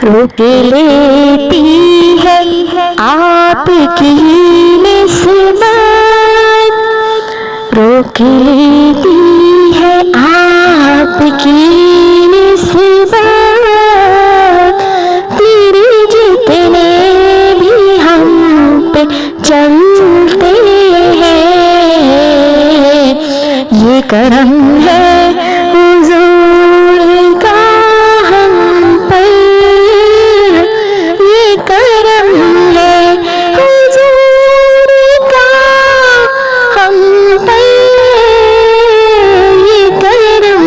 रोक लेती है आपकी निस्बत, रोक लेती है आपकी निस्बत। तेरे जितने भी हम पे चलते हैं, ये करम है हुजूर का हम पर, ये करम है हुजूर का हम पर, ये करम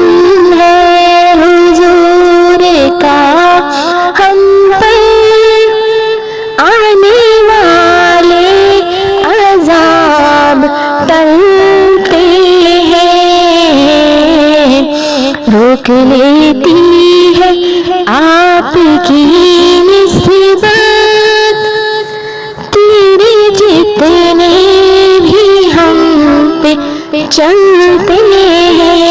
है हुजूर का हम पर। आने वाले अज़ाब टलते हैं, रोक लेती है आपकी निस्बत। तेरे जितने भी हम पे चलते हैं,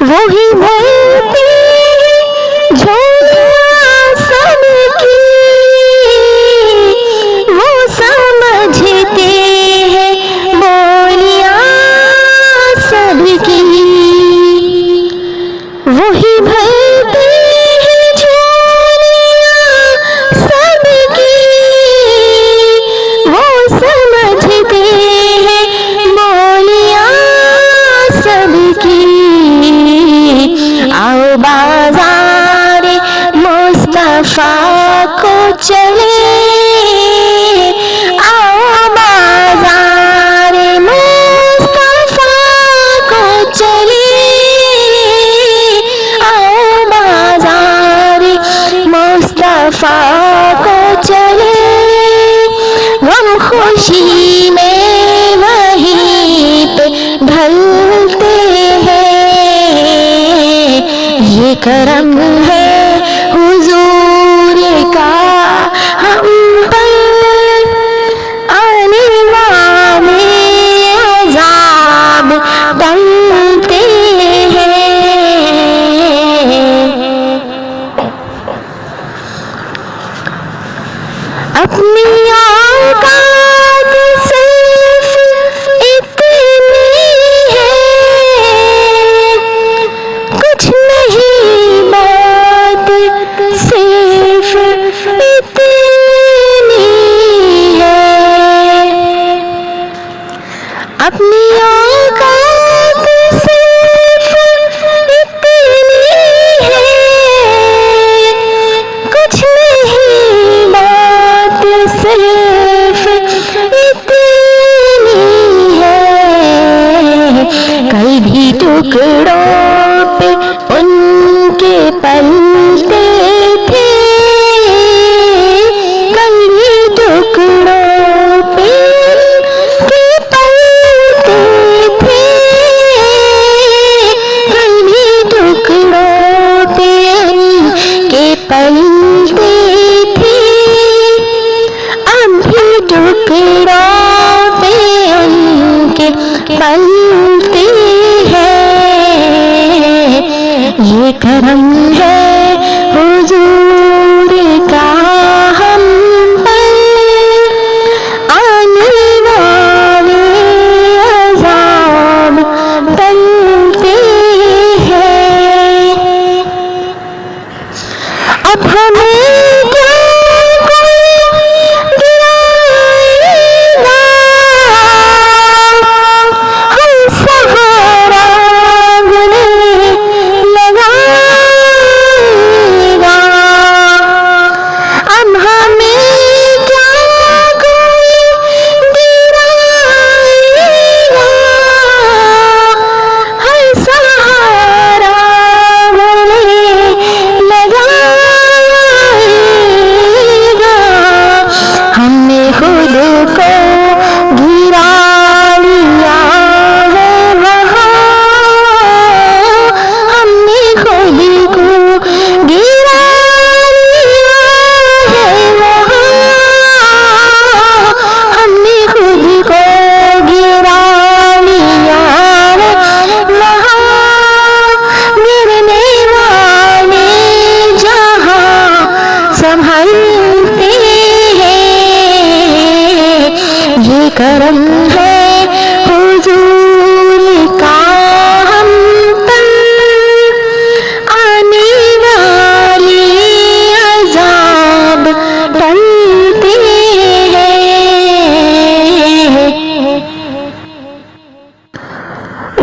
वही भरते झोलियां सबकी, वो समझते हैं बोलियां सबकी। वही भरते हैं झोलियां सबकी, वो समझते हैं बोलियां सबकी। आओ बाज़ार-ए-मुस्तफा को चले, आओ बाज़ार-ए-मुस्तफा को चले, आओ बाज़ार-ए-मुस्तफा को चले। गम खुशी में वहीं पे ढलते हैं, ये करम है हुजूर का हम पर। आने वाले अज़ाब टलते हैं। अपनी औकात सिर्फ इतनी है, कुछ नहीं बात सिर्फ इतनी है। अपनी औकात सिर्फ इतनी है, कुछ नहीं बात सिर्फ इतनी है। कल भी टुकड़ों पे उनके पलते थे, कल भी टुकड़ों पे उनके पलते थे, कल भी टुकड़ों पे उनके पलते थे। अब भी टुकड़ों पे उनके पलते हैं, ये करम है हुजूर का हम पर। आने वाले अज़ाब टलते हैं। अब हमें क्या कोई गिराएगा, हमसे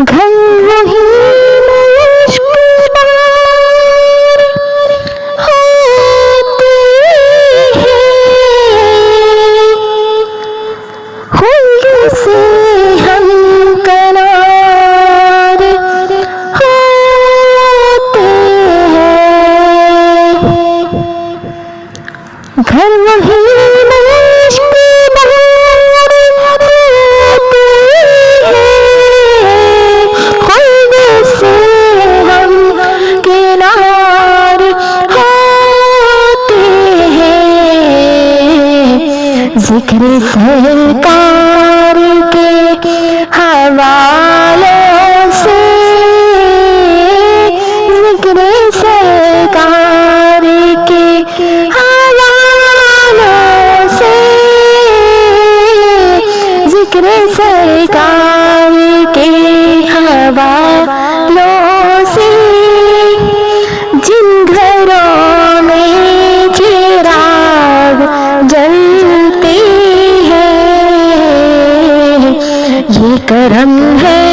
घर वही मुश्किल होती है, खुद से हम करार होते हैं। घर वही जिक्र सरकार के हवालों से, जिक्र सरकार के हवालों से, जिक्र सरकार के हवालों से, जिन घरों में चिराग जलते ये करम है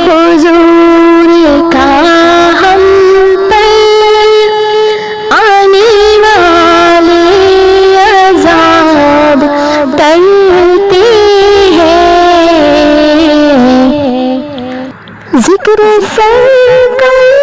हुजूर का हम पर, आने वाले अज़ाब टलते हैं। जिक्र सरकार